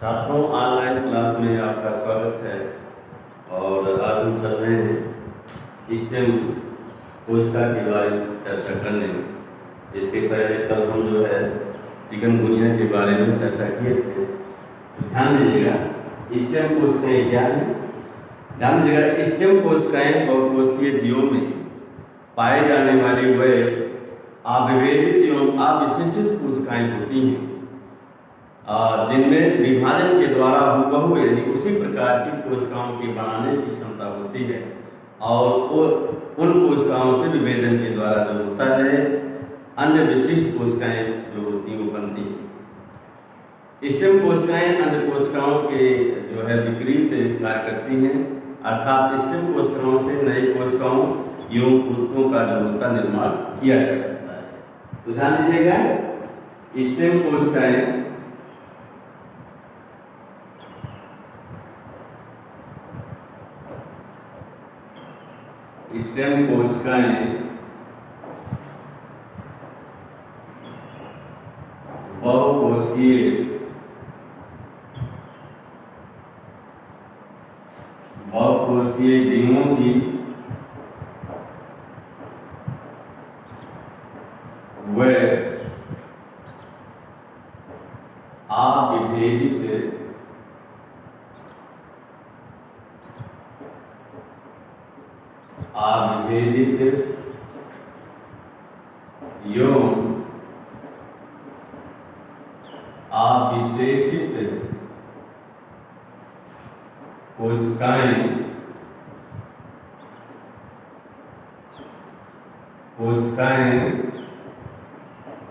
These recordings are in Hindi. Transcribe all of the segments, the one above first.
छात्रों, ऑनलाइन क्लास में आपका स्वागत है। और आज हम चल रहे हैं स्टेम कोशिका के बारे में चर्चा करने। इसके पहले कल हम जो है चिकनगुनिया के बारे में चर्चा किए थे। ध्यान दीजिएगा, स्टेम कोशिकाएं क्या हैं। ध्यान दीजिएगा, स्टेम कोशिकाएं बहुकोशिकीय जीवों में पाए जाने वाली वह अविभेदित एवं अविशेषित कोशिकाएं होती हैं जिनमें विभाजन के द्वारा हूबहू यानी उसी प्रकार की कोशिकाओं के बनाने की क्षमता होती है और उन कोशिकाओं से विभेदन के द्वारा जो होता है अन्य विशिष्ट कोशिकाएं जो होती हैं वो बनती हैं। स्टेम कोशिकाएं अन्य कोशिकाओं के जो है विपरीत कार्य करती हैं, अर्थात स्टेम कोशिकाओं से नई कोशिकाओं एवं ऊतकों का जो होता निर्माण किया जा सकता है। तो ध्यान दीजिएगा, स्टेम कोशिकाएं स्टेम कोशिकाएं बहुकोशिकीय जीवों की वे अविभेदित एवं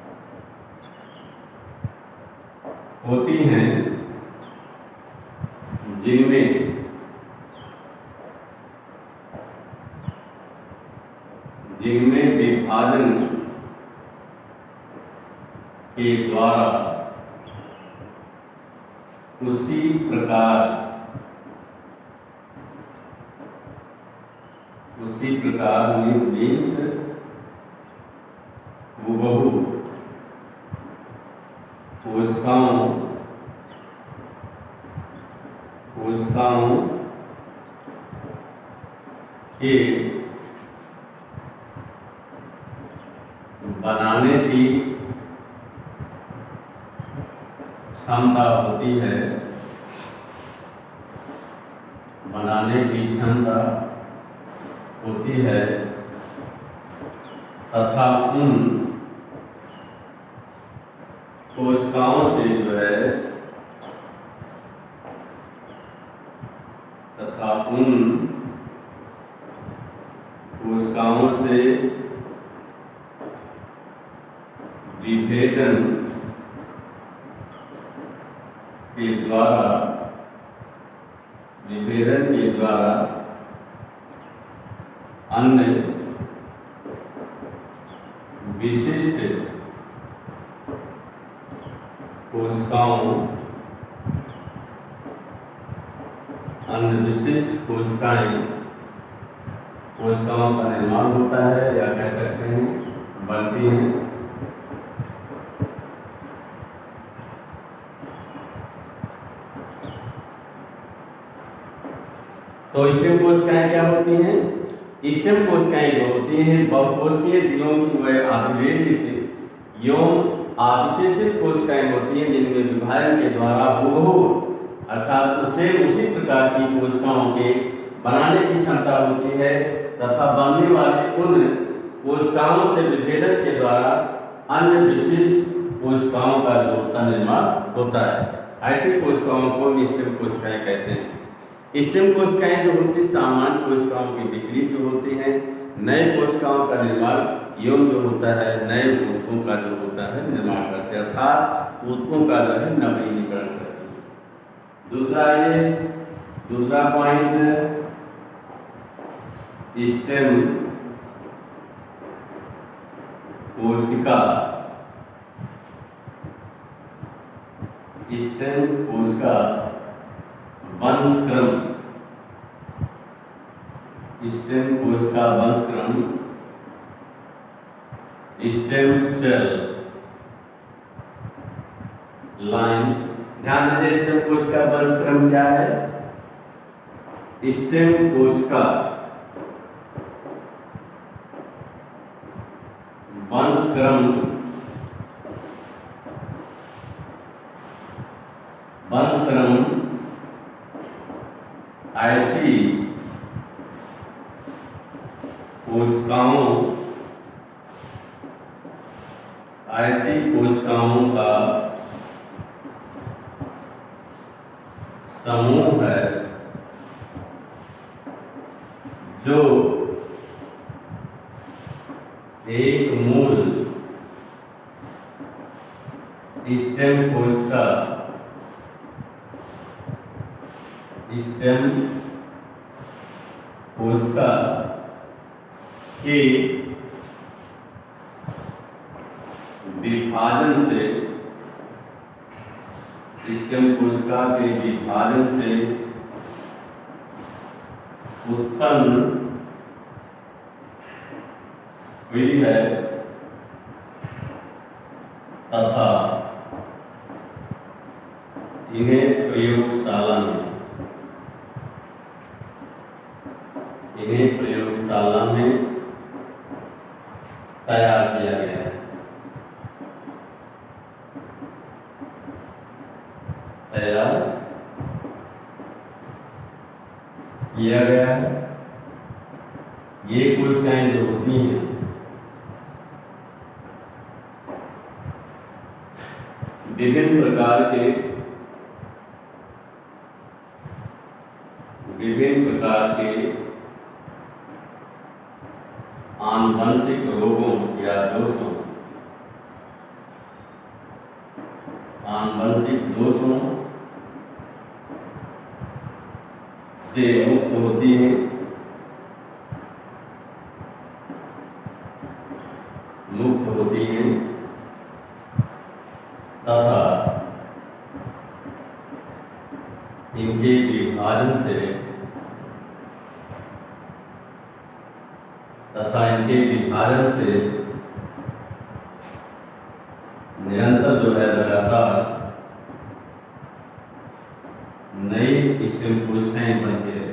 अविशेषित कोशिकाएं होती हैं जिनमें विभाजन के द्वारा उसी प्रकार मीन्स हूबहू कोशिकाओं के बनाने की क्षमता होती है तथा उन कोशिकाओं से विभेदन के द्वारा अन्य विशिष्ट कोशिकाओं का निर्माण होता है या कह सकते हैं बनती हैं। तो स्टेम कोशिकाएं क्या होती हैं? स्टेम कोशिकाएं जो होती हैं बहुकोशिकीय जीवों की वह अविभेदित एवं अविशेषित कोशिकाएं होती हैं जिनमें विभाजन के द्वारा हूबहू अर्थात उसी प्रकार की कोशिकाओं के बनाने की क्षमता होती है तथा बनने वाली उन कोशिकाओं से विभेदन के द्वारा अन्य विशिष्ट कोशिकाओं का जो होता निर्माण होता है। ऐसी कोशिकाओं को स्टेम कोशिकाएं कहते हैं। स्टेम कोशिकाएं जो होती सामान्य कोशिकाओं के विपरीत जो होती हैं, नए कोशिकाओं का निर्माण एवं जो होता है नए ऊतकों का जो होता है निर्माण करते हैं, अर्थात ऊतकों का जो है नवीनीकरण करते हैं। दूसरा पॉइंट, स्टेम कोशिका वंशक्रम स्टेम कोशिका वंशक्रम स्टेम सेल लाइन ध्यान दीजिए स्टेम कोशिका वंशक्रम क्या है। स्टेम कोशिका वंशक्रम ऐसी कोशिकाओं का समूह है जो एक मूल स्टेम कोशिका के विभाजन से उत्पन्न हुई है तथा इन्हें प्रयोगशाला में तैयार किया गया है। ये कोशिकाएं जो होती हैं विभिन्न प्रकार के आनुवंशिक रोगों या दोषों से मुक्त होती हैं तथा इनके विभाजन से निरंतर जो है लगातार नई स्टेम कोशिकाएं बनती रहती हैं।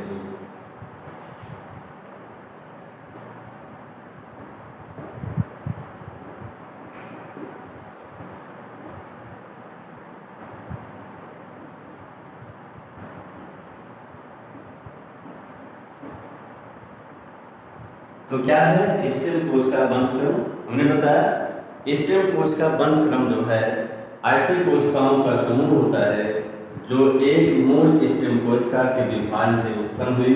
तो क्या है स्टेम कोशिका वंशक्रम? हमने बताया स्टेम कोशिका वंशक्रम जो है ऐसी कोशिकाओं का समूह होता है जो एक मूल स्टेम कोशिका के विभाजन से उत्पन्न हुई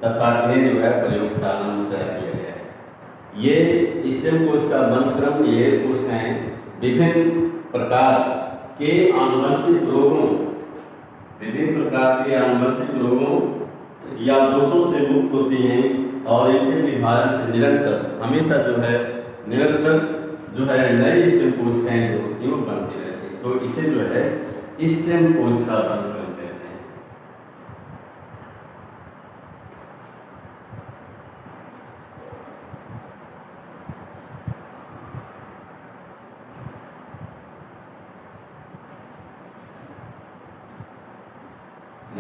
तथा इन्हें जो है प्रयोगशाला में तैयार किया गया है। ये स्टेम कोशिका वंशक्रम ये कोशिकाएं विभिन्न प्रकार के आनुवंशिक रोगों या दोषों से मुक्त होती हैं और इनके विभाजन से निरंतर जो है नई स्टेम कोशिकाएं जो होती हैं वो बनती रहती है। तो इसे जो है स्टेम कोशिका वंशक्रम कहते हैं।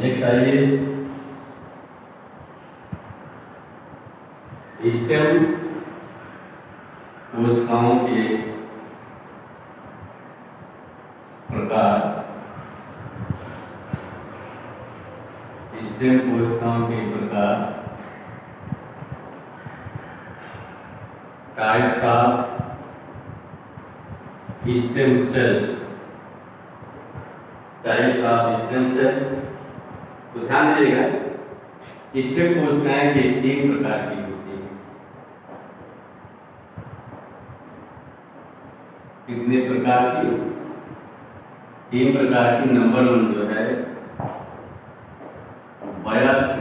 नेक्स्ट आइए स्टेम कोशिकाओं के प्रकार। Types of stem cells. तो ध्यान दीजिएगा स्टेम कोशिकाएं के 3 प्रकार की होती हैं। कितने प्रकार की? 3 प्रकार की। नंबर 1 जो है वयस्क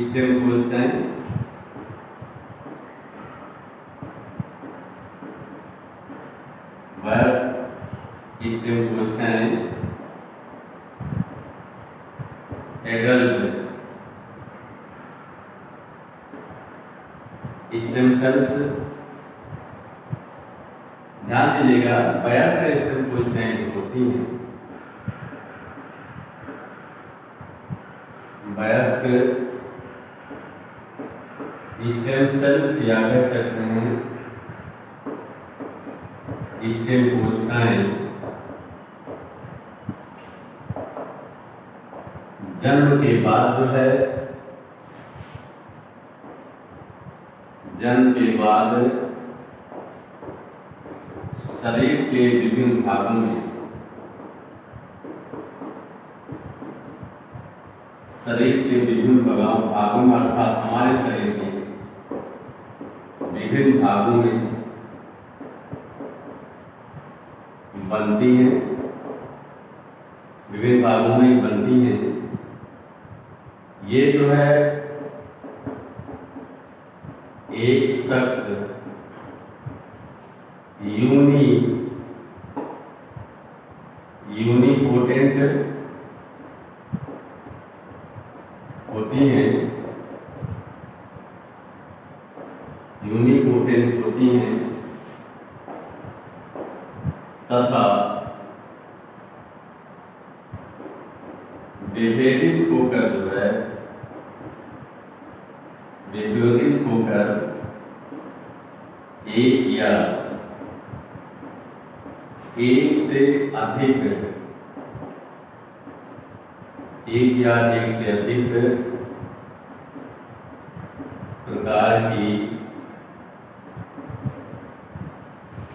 स्टेम कोशिकाएं। स्टेम कोशिकाएं एडल्ट स्टेम सेल्स ध्यान दीजिएगा, वयस्क स्टेम कोशिकाएं जो होती हैं, वयस्क स्टेम सेल्स या कह सकते हैं स्टेम कोशिकाएं जन्म के बाद जो है, जन्म के बाद शरीर के विभिन्न भागों में, शरीर के विभिन्न भागों में अर्थात हमारे शरीर के विभिन्न भागों में बनती हैं, विभिन्न भागों में बनती हैं। ये जो है एक सख्त यूनिपोटेंट होती हैं, यूनिपोटेंट होती हैं तथा विभेदित होकर जो है, विभेदित होकर एक या एक से अधिक, एक या एक से अधिक प्रकार की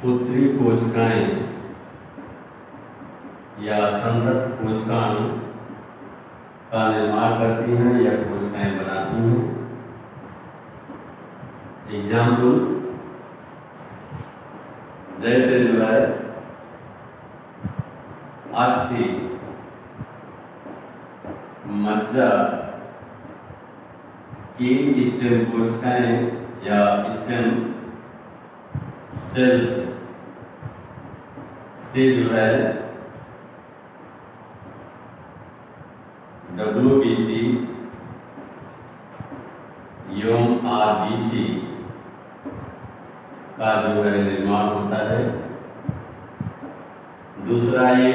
पुत्री कोशिकाएं या संतत कोशिकाएं का निर्माण करती हैं या कोशिकाएं बनाती हैं। एग्जाम्पल जैसे जो है अस्थि, मज्जा की स्टेम कोशिकाएं या स्टेम सेल्स से जो है WBC एवं RBC का जो है निर्माण होता है। दूसरा ये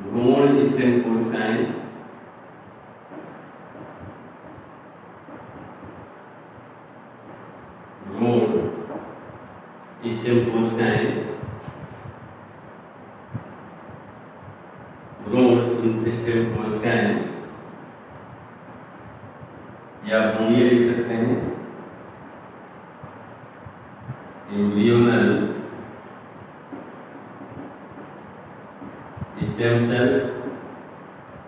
भ्रूण स्टेम कोशिकाएं, भ्रूण स्टेम कोशिकाएं, भ्रूण स्टेम कोशिकाएं या भ्रूणीय लिख सकते हैं, एम्ब्रियोनल स्टेम सेल्स।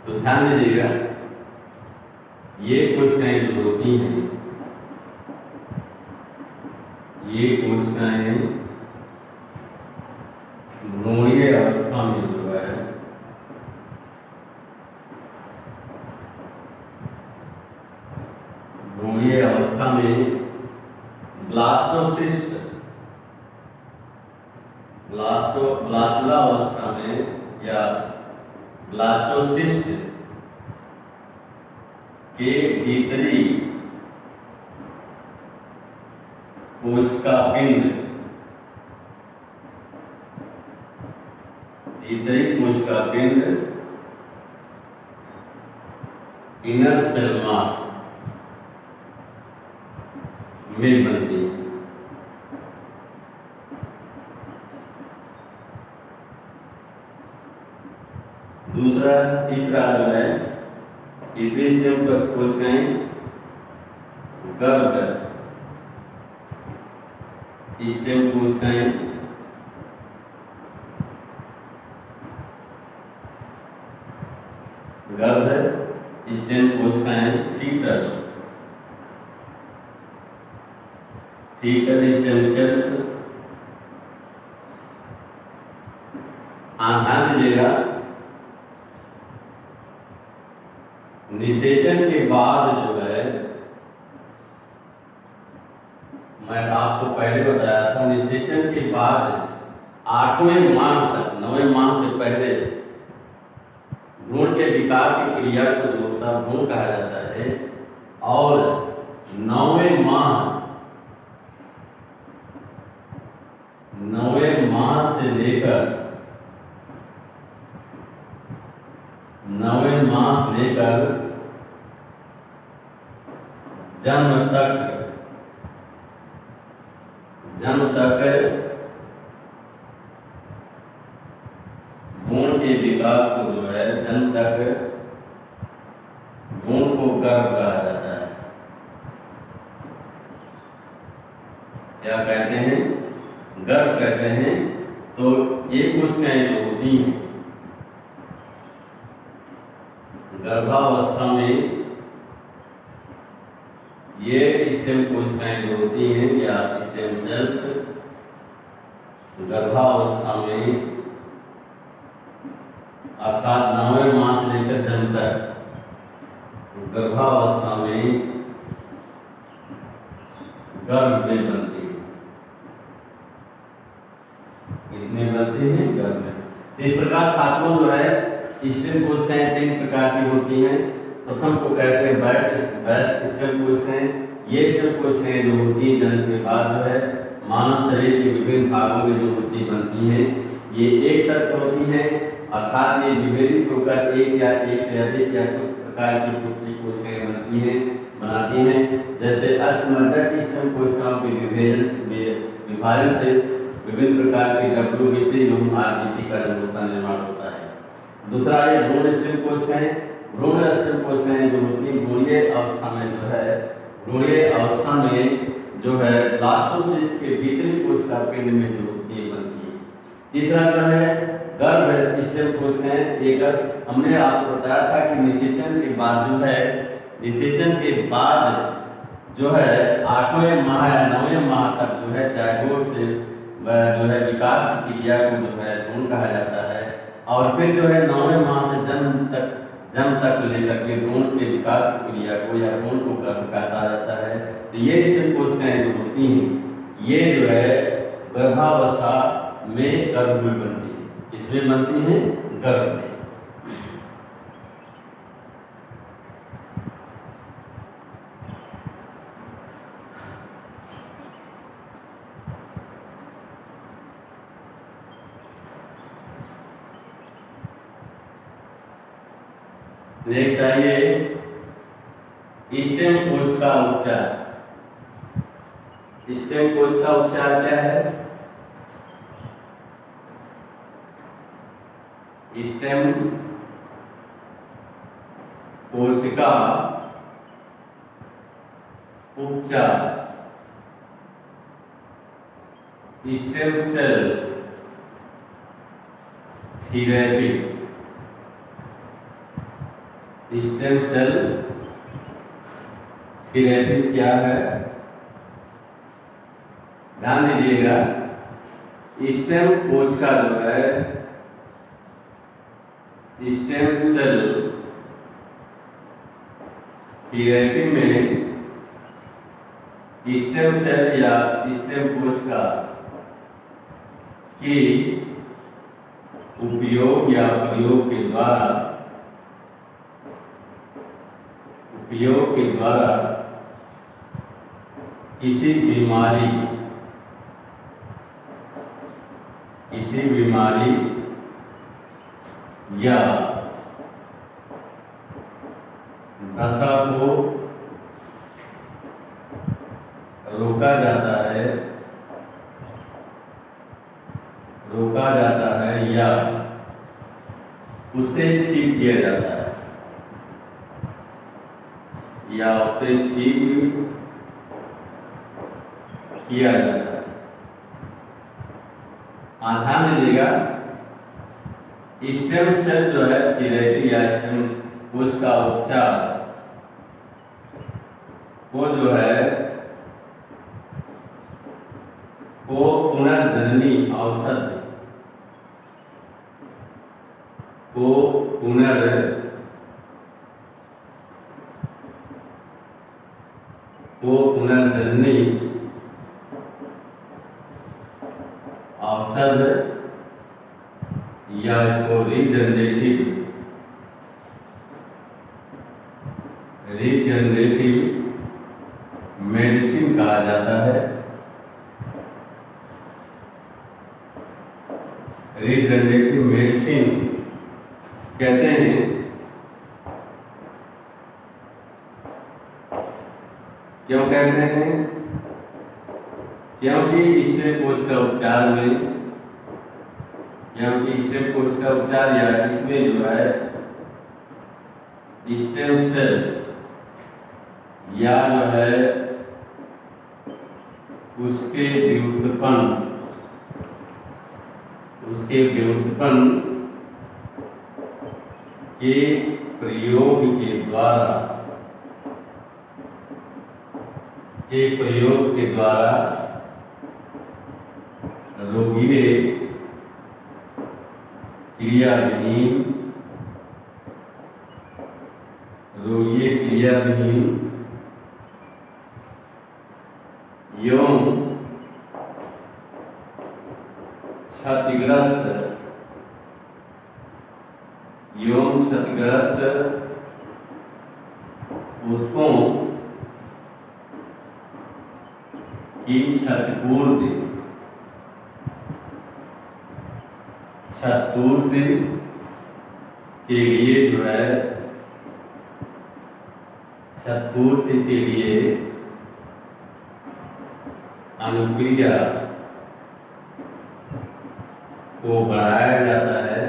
तो ध्यान दीजिएगा, ये कोशिकाएं जो होती हैं, ये कोशिकाएं भ्रूणीय अवस्था में जो है भ्रूणीय अवस्था में ब्लास्टोसिस्ट, ब्लास्टुला अवस्था में या ब्लास्टोसिस्ट के भीतरी कोशिका पिंड, भीतरी कोशिका पिंड इनर सेल मास में बनती है। दूसरा तीसरा जो है, तीसरी स्टेम कोशिकाएं गर्भ स्टेम कोशिकाएं गर्भ स्टेम कोशिकाएं फीटल स्टेम सेल्स। ध्यान दीजिएगा, निषेचन के बाद जो है, मैं आपको पहले बताया था, निषेचन के बाद 8वें माह तक, 9वें माह से पहले भ्रूण के विकास की क्रिया को जो भ्रूण कहा जाता है, और 9वें माह माह से लेकर 9वें माह से लेकर जन्म तक भ्रूण के विकास को जो है जन्म तक भ्रूण को गर्भ कहा जाता है। क्या कहते हैं? गर्भ कहते हैं। तो ये कोशिकाएं जो होती हैं गर्भावस्था में, ये स्टेम कोशिकाएं जो होती हैं या स्टेम सेल्स गर्भावस्था में अर्थात 9वें माह से लेकर जन्म तक गर्भावस्था में गर्भ में बनती है। इसमें बनती है गर्भ में। इस प्रकार सातवां जो है स्टेम कोशिकाएं 3 प्रकार की होती हैं। प्रथम को कहते हैं बैच स्टेम कोशिकाएं। ये स्टेम कोशिकाएं जो होती हैं जन्म के बाद जो है मानव शरीर के विभिन्न भागों में जो होती बनती हैं, ये एक साथ होती हैं, अर्थात ये विभेदित होकर एक या एक से अधिक या कुछ प्रकार की पुत्री कोशिकाएं बनाती हैं। जैसे अष्टमज्जा की स्टेम कोशिकाओं के विभाजन से विभिन्न प्रकार के WBC एवं RBC का निर्माण होता है। दूसरा है भ्रूण स्टेम कोशिकाएं। भ्रूण स्टेम कोशिकाएं जो होती हैं भ्रूणीय अवस्था में जो है ब्लास्टोसिस्ट के भीतरी कोशिका पिंड में जो होती है बनती है। तीसरा जो है गर्भ स्टेम कोशिकाएं। एक हमने आपको बताया था कि निषेचन के बाद जो है 8वें माह या 9वें माह तक जो है जायगोट से जो है विकास की क्रिया को जो है भ्रूण कहा जाता है। और फिर जो है 9वें माह से जन्म तक लेकर के भ्रूण के विकास की क्रिया को या भ्रूण को गर्भ कहा जाता है। तो ये स्टेम कोशिकाएं जो होती हैं ये जो है गर्भावस्था में गर्भ में बनती है। इसमें बनती हैं गर्भ में। नेक्स्ट आइए स्टेम कोश का उपचार। स्टेम कोश का उपचार क्या है? स्टेम कोशिका उपचार। Stem cell therapy. Stem cell therapy क्या है? ध्यान दीजिएगा, स्टेम कोशिका जो है स्टेम सेल थेरेपी में स्टेम सेल या स्टेम कोशिका की उपयोग या प्रयोग के द्वारा किसी बीमारी या दशा को रोका जाता है या उसे ठीक किया जाता है या उसे ठीक किया जाता है। ध्यान दीजिएगा, स्टेम सेल जो है थेरेपी या स्टेम कोश का उपचार वो जो है वो पुनर्जननी औषध को पुनर्जननी औषध या इसको रीजनरेटिव मेडिसिन कहा जाता है। रिजनरेटिव मेडिसिन कहते हैं। क्यों कहते हैं? क्योंकि स्टेम कोष का उपचार में, क्योंकि स्टेम कोष का उपचार या इसमें जो है स्टेम सेल या जो है उसके व्युत्पन्न के प्रयोग के द्वारा रोगीय क्रियाविहीन यौन क्षतिग्रस्त ऊतकों की क्षतिपूर्ति के लिए जो है क्षतिपूर्ति के लिए अनुक्रिया को बढ़ाया जाता है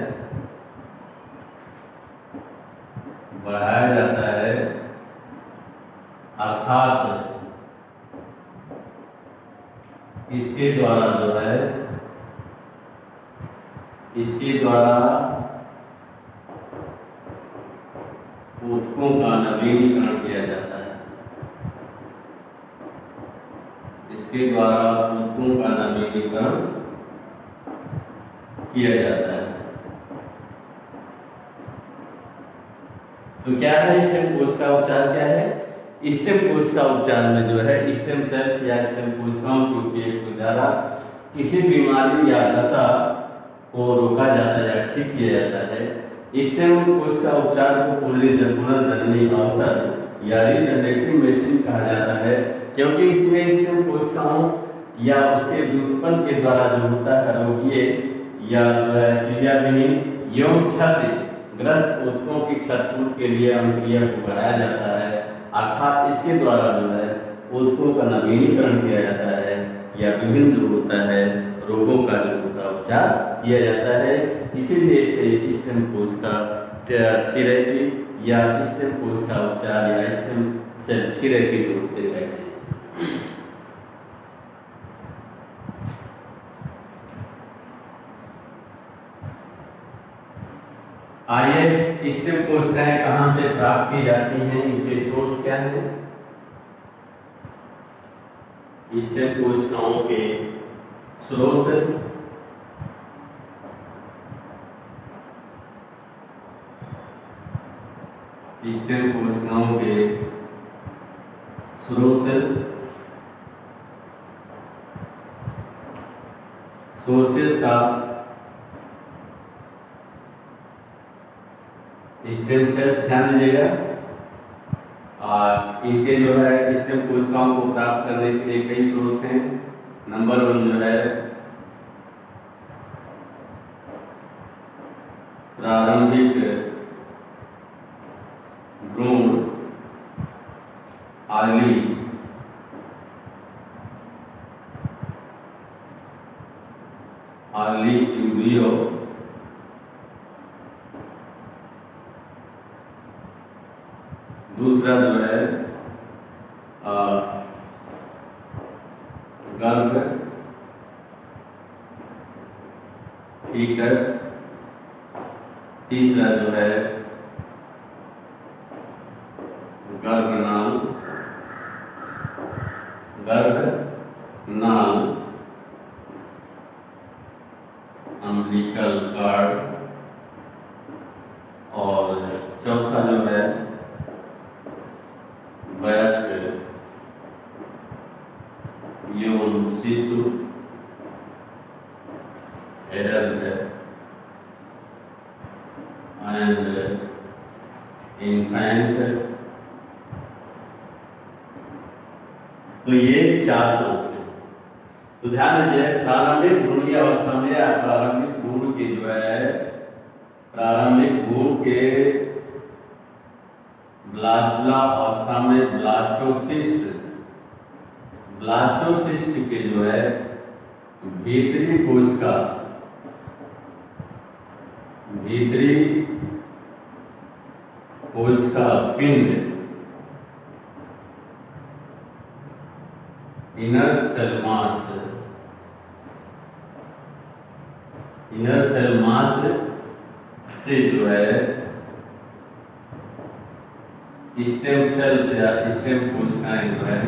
अर्थात इसके द्वारा ऊतकों का नवीनीकरण किया जाता है। इसके द्वारा ऊतकों का नवीनीकरण किया जाता है। तो क्या है स्टेम कोष का उपचार? क्या है स्टेम कोष का उपचार में जो है स्टेम सेल्स या स्टेम कोशिकाओं के उपयोग के द्वारा किसी बीमारी या दशा को रोका जाता है या ठीक किया जाता है। स्टेम कोष का उपचार को पुनर्जननी अवसर या रिजनरेटिव मेडिसिन कहा जाता है, क्योंकि इसमें स्टेम कोशिकाओं या उसके व्युत्पन्न के द्वारा जो होता है रोगीय या क्रियाविहीन यौन क्षतिग्रस्त ऊतकों की क्षतिपूर्ति के लिए अनुक्रिया को बढ़ाया जाता है अर्थात इसके द्वारा जो है ऊतकों का नवीनीकरण किया जाता है या विभिन्न जो होता है रोगों का जो होता है उपचार किया जाता है। इसीलिए इसे स्टेम कोष का थेरेपी या स्टेम कोष का उपचार या स्टेम सेल थेरेपी के रूप में कहते हैं। आइए स्टेम कोशिकाएं कहाँ से प्राप्त की जाती हैं, इनके सोर्स क्या हैं? स्टेम कोशिकाओं के स्रोत स्टेम कोशिकाओं के सोर्सेस ऑफ स्टेम सेल्स, ध्यान दीजिएगा। और इनके जो है स्टेम कोशिकाओं को प्राप्त करने के लिए कई स्रोत हैं। नंबर 1 जो है प्रारंभिक भ्रूण अर्ली एम्ब्रियो। दूसरा जो है गर्भ फीटस। तीसरा जो है गर्भनाल अम्बिलिकल कार्ड। और चौथा जो है वयस्क यौन शिशु एडल्ट एंड इन्फेंट। तो ये 4 स्रोत हैं। तो ध्यान दीजिए प्रारंभिक भ्रूणीय अवस्था में या प्रारंभिक अंकुर के जो है प्रारंभिक गुण के ब्लास्टुला अवस्था में ब्लास्टोसिस्ट के जो है भीतरी कोशिका पिंड इनर सेल मास से जो है स्टेम सेल्स या स्टेम कोशिकाएं जो है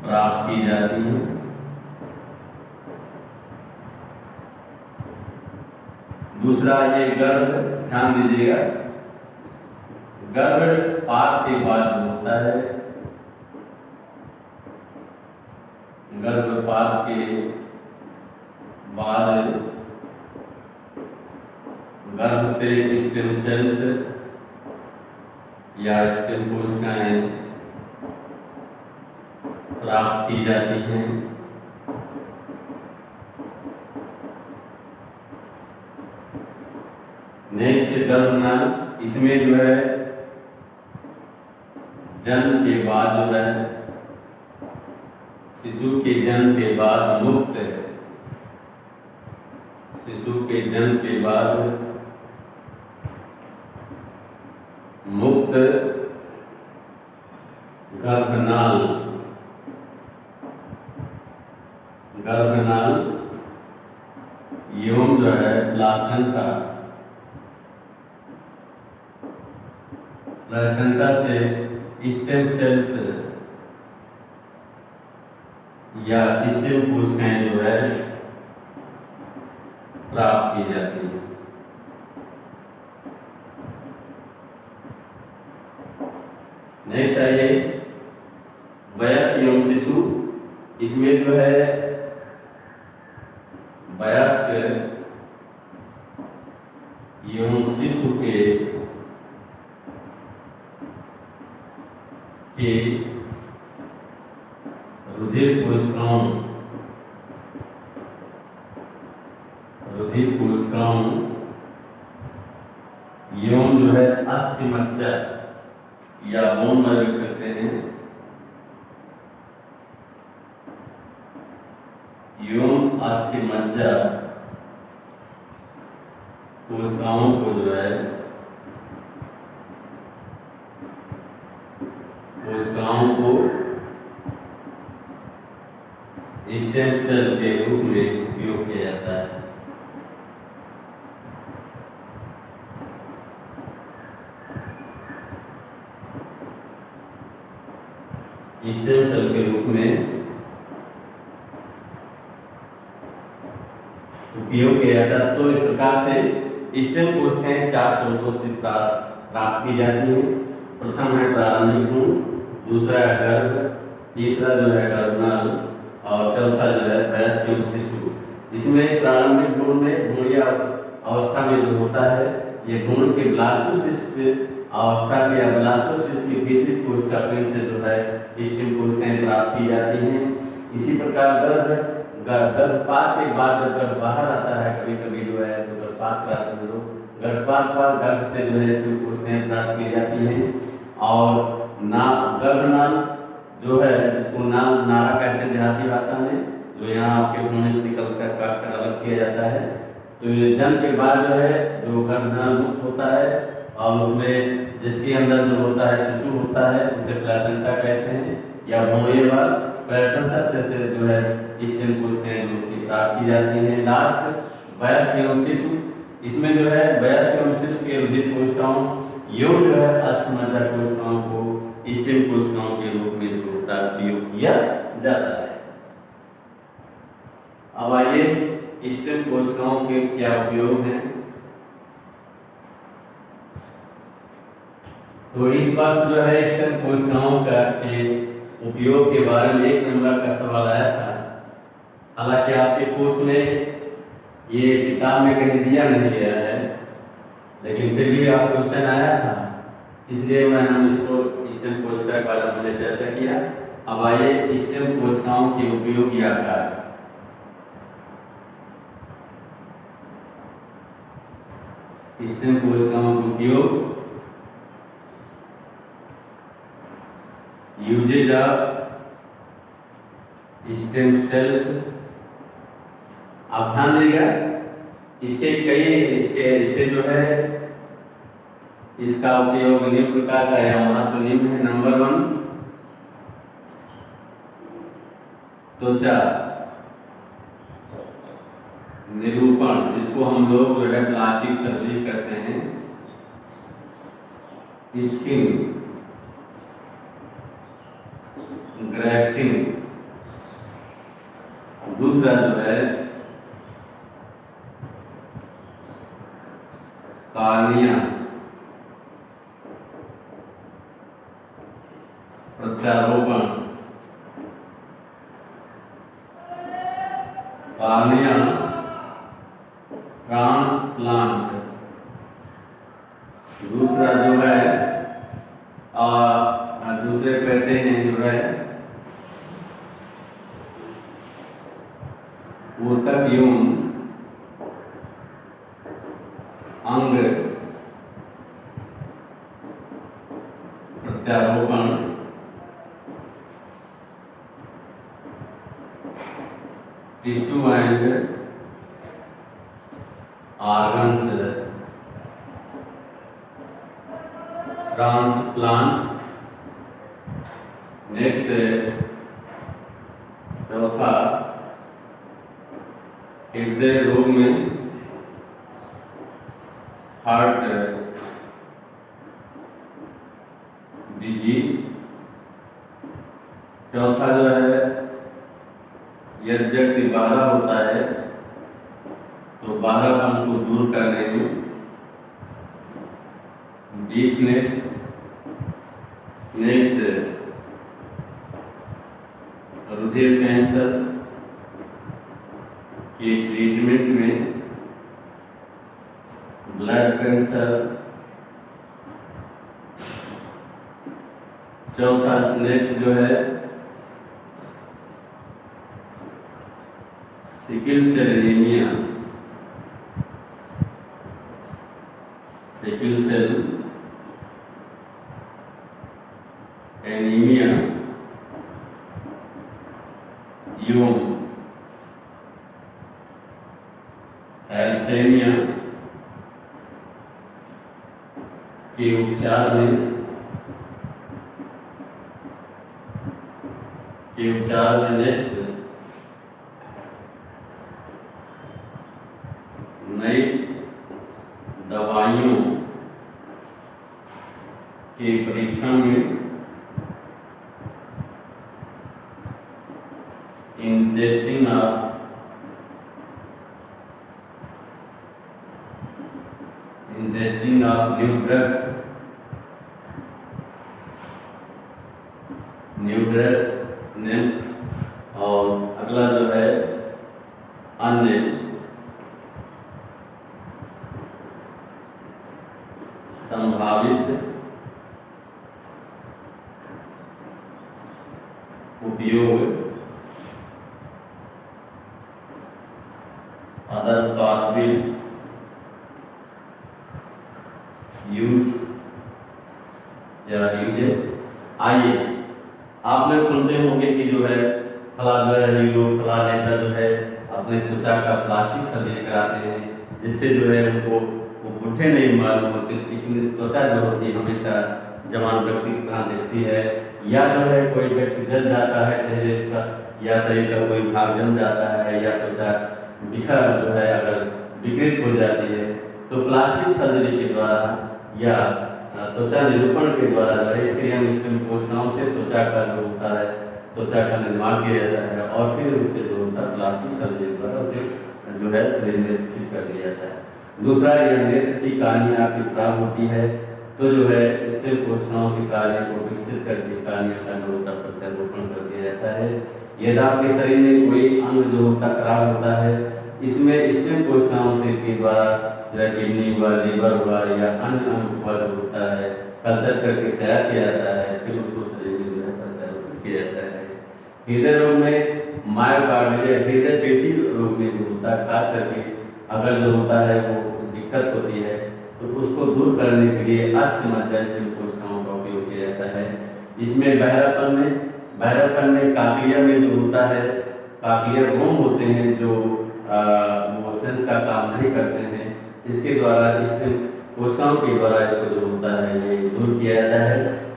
प्राप्त की जाती हैं। दूसरा ये गर्भ, ध्यान दीजिएगा, गर्भपात के बाद होता है, गर्भपात के बाद गर्भ से स्टेम सेल्स या स्टेम कोशिकाएं प्राप्त की जाती हैं। नेक्स्ट गर्भनाल, इसमें जो है जन्म के बाद जो है शिशु के जन्म के बाद मुक्त गर्भनाल एवं जो है प्लासेंटा से स्टेम सेल्स या स्टेम कोशिकाएं जो है प्राप्त की जाती है। नेक्स्ट आइए वयस्क एवं शिशु, इसमें जो है वयस्क एवं शिशु के रुधिर कोशिकाओं एवं जो है अस्थिमज्जा या बोन मैरो लिख सकते हैं, एवं अस्थिमज्जा कोशिकाओं को जो है स्टेम सेल के रूप में उपयोग किया जाता है। स्टेम सेल के रूप में उपयोग किया जाता है। तो इस प्रकार से स्टेम कोशिकाएं 4 स्रोतों से प्राप्त की जाती हैं। प्रथम है प्रारंभिक गुण, दूसरा है गर्भ, तीसरा जो है गर्भनाल और चौथा जो है वयस्क एवं शिशु। इसमें प्रारंभिक गुण में भ्रूणीय अवस्था में जो होता है ये भ्रूण के ब्लास्टोसिस्ट अवस्था के या ब्लास्टोसिस्ट की भीतरी कोशिका पिंड से जो है स्टेम कोशिकाएं प्राप्त की जाती हैं। इसी प्रकार गर्भपात के बाद जब गर्भ बाहर आता है, कभी कभी जो है तो गर्भपात कराते हैं लोग, गर्भपात पर गर्भ से जो है स्टेम कोशिकाएं प्राप्त की जाती हैं। और गर्भनाल जो है जिसको नारा कहते हैं देहाती भाषा में, जो यहाँ आपके भ्रूण से निकल कर काट कर अलग किया जाता है। तो ये जन्म के बाद जो है जो गर्भनाल मुक्त होता है और उसमें जिसके अंदर जो होता है शिशु होता है उसे प्लेसेंटा कहते हैं या भ्रूणीय भाग, प्लेसेंटा से जो है स्टेम कोशिकाएं प्राप्त की जाती हैं। लास्ट वयस्क एवं शिशु, इसमें जो है वयस्क एवं शिशु के रुधिर कोशिकाओं एवं जो है अस्थिमज्जा कोशिकाओं को स्टेम कोशिकाओं के रूप में जो होता है उपयोग किया जाता है। अब आइए स्टेम कोशिकाओं के क्या उपयोग हैं। तो इस बार जो है स्टेम कोशिकाओं का के उपयोग के बारे में 1 नंबर का सवाल आया था। हालांकि आपके कोर्स में ये किताब में कहीं दिया नहीं गया है, लेकिन फिर भी आप क्वेश्चन आया था, इसलिए हम इसको स्टेम कोशिका के बारे में हमने चर्चा किया। अब आइए स्टेम कोशिकाओं के उपयोगी आकार। स्टेम कोशिकाओं का उपयोग यूजेज ऑफ स्टेम सेल्स। आप ध्यान देगा, इससे जो है इसका उपयोग निम्न प्रकार का या महत्व निम्न है। नंबर 1, त्वचा निरूपण, जिसको हम लोग जो है प्लास्टिक सर्जरी करते हैं, स्किन ग्राफ्टिंग। दूसरा जो है कार्निया प्रत्यारोपण, कार्निया ट्रांसप्लांट। दूसरा जो है दूसरे कहते हैं जो है ऊतक एवं अंग प्रत्यारोपण। Tissue and organs transplant. Next चौथा, हृदय रोग में हार्ट डिजीज। चौथा जो है, यदि व्यक्ति बहरा होता है तो बहरापन को दूर करने में डीपनेस। नेक्स्ट हृदय कैंसर के ट्रीटमेंट में ब्लड कैंसर। चौथा नेक्स्ट जो है sickle cell anaemia, sickle cell anaemia एवं थैलेसीमिया के उपचार में नेक्स्ट नई दवाइयों के परीक्षण में इंटेस्टिंग ऑफ न्यू ड्रग्स और अगला जो है अन्य संभावित उपयोग अदर पॉसिबल यूज या यूजेस। आइए, आप लोग सुनते होंगे कि जो है फला जो है हीरो फला नेता जो है अपने त्वचा का प्लास्टिक सर्जरी कराते हैं, जिससे जो है उनको वो पुट्ठे नहीं मालूम होते। त्वचा जो होती है हमेशा जवान व्यक्ति की तरह दिखती है, या जो है कोई व्यक्ति जल जाता है चेहरे का या शरीर का कोई भाग जम जाता है या त्वचा बिखर जो है अगर विकृत हो जाती है, तो प्लास्टिक सर्जरी के द्वारा या त्वचा निरूपण के द्वारा जो है स्क्रीन स्टेम कोशिकाओं से त्वचा का जो होता है त्वचा का निर्माण किया जाता है और फिर उससे जो होता है प्लास्टिक सर्जरी द्वारा उसे जो है शरीर में ठीक कर दिया जाता है। दूसरा, यह नेत्र की कार्निया आपकी खराब होती है तो जो है स्टेम कोशिकाओं से कार्य को विकसित करके कार्निया का जो होता प्रत्यारोपण कर दिया जाता है। यदि आपके शरीर में कोई अंग जो होता खराब होता है, इसमें स्टेम कोशिकाओं से के द्वारा जो है किडनी हुआ, लीवर हुआ या अन्य अंग हुआ जो होता है कल्चर करके तैयार किया जाता है, फिर उसको शरीर में जो है प्रत्यारोपित किया जाता है। हृदय रोग में मायोकार्डियल हृदय पेशी रोग में जो होता है, खास करके अगर जो होता है वो दिक्कत होती है तो उसको दूर करने के लिए अस्थि मज्जा स्टेम कोशिकाओं का उपयोग किया जाता है। इसमें बहरापन में काकलिया में जो होता है, काकलिया रोम होते हैं जो वो सेंस का काम नहीं करते हैं, इसके द्वारा स्टेम कोशिकाओं के द्वारा इसको जो होता है ये दूर किया जाता है।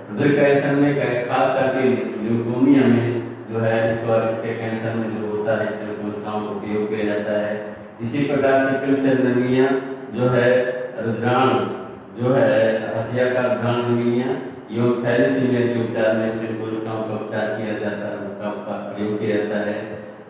रुधिर कैंसर में खास करके ल्यूकोमिया में जो है इसके कैंसर में जो होता है स्टेम कोशिकाओं का उपयोग किया जाता है। इसी प्रकार सिकल सेल एनीमिया जो है, रुधिराणु जो है हसिया का रुधिराणु एनीमिया एवं थैलेसीमिया के उपचार में स्टेम कोशिकाओं का उपचार किया जाता है, उनका प्रयोग किया जाता है।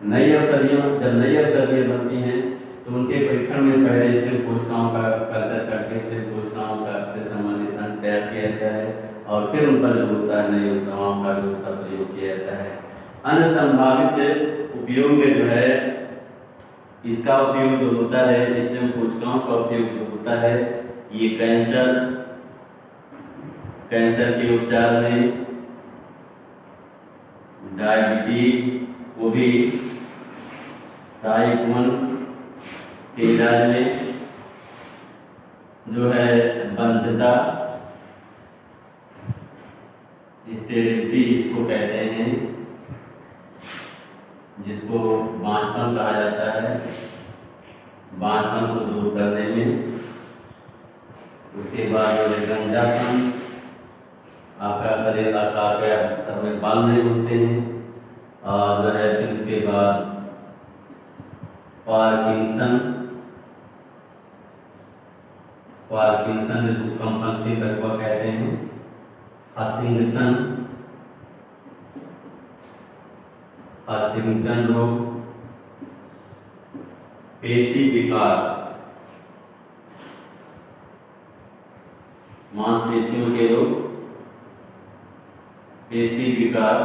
जब नई औषधियाँ बनती हैं तो उनके परीक्षण में पहले स्टेम कोशिकाओं का कल्चर करके स्टेम कोशिकाओं का से संबंधित अंग तैयार किया जाता है और फिर उन पर जो होता है नई दवाओं का जो होता प्रयोग किया जाता है। अन्य संभावित उपयोग में जो है इसका उपयोग जो होता है स्टेम कोशिकाओं का उपयोग जो होता है ये कैंसर के उपचार में, डायबिटीज को भी टाइप 1 के इलाज में जो है बंधता स्टेरिलिटी इसको कहते हैं, जिसको बांझपन कहा जाता है, बांझपन को दूर करने में। उसके बाद जो है गंजापन, आपका शरीर आकार के सर में बाल नहीं होते हैं, और जो है फिर उसके बाद पार्किंसन जिसको कंपल्सिव तत्व कहते हैं, हंटिंगटन रोग, पेशी विकार, मांसपेशियों के रोग, पेशी विकार,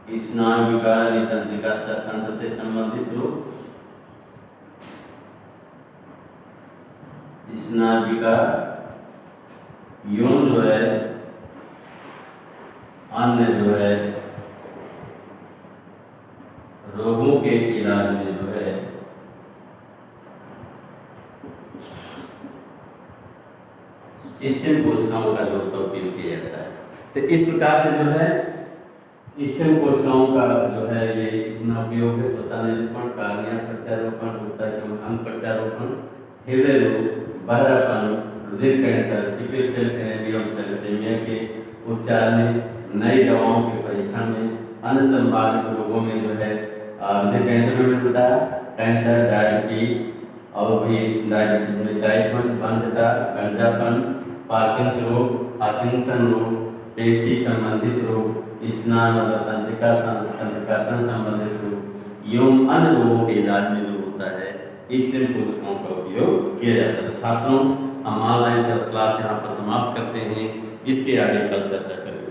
स्नायु विकार, तंत्रिका तंत्र से संबंधित रोग, स्नायु विकार, यौन जो है, अन्य जो है रोगों के इलाज में जो है स्टेम कोशिकाओं का जो उपयोग किया जाता है। तो इस प्रकार से जो है स्टेम कोशिकाओं का जो है ये इतना उपयोग है। त्वचा निरूपण, कार्निया प्रत्यारोपण, अंग प्रत्यारोपण, हृदय रोग, बहरापन, रुधिर कैंसर, सिकल सेल एनीमिया और थैलेसीमिया के उपचार में, नई दवाओं के परीक्षण में, अन्य संभावित रोगों में जो है रुधिर कैंसर में भी बताया, कैंसर, डायबिटीज और भी डायबिटीज में टाइप 1, बंधता, गंजापन, पार्किंसन रोग, हंटिंगटन रोग, पेशी संबंधित रोग, स्नायु मतलब तंत्रिका संबंधित रोग एवं अन्य रोगों के इलाज में जो होता है स्टेम कोशिकाओं का उपयोग किया जाता है। छात्रों, हम ऑनलाइन क्लास यहाँ पर समाप्त करते हैं, इसके आगे कल चर्चा करेंगे।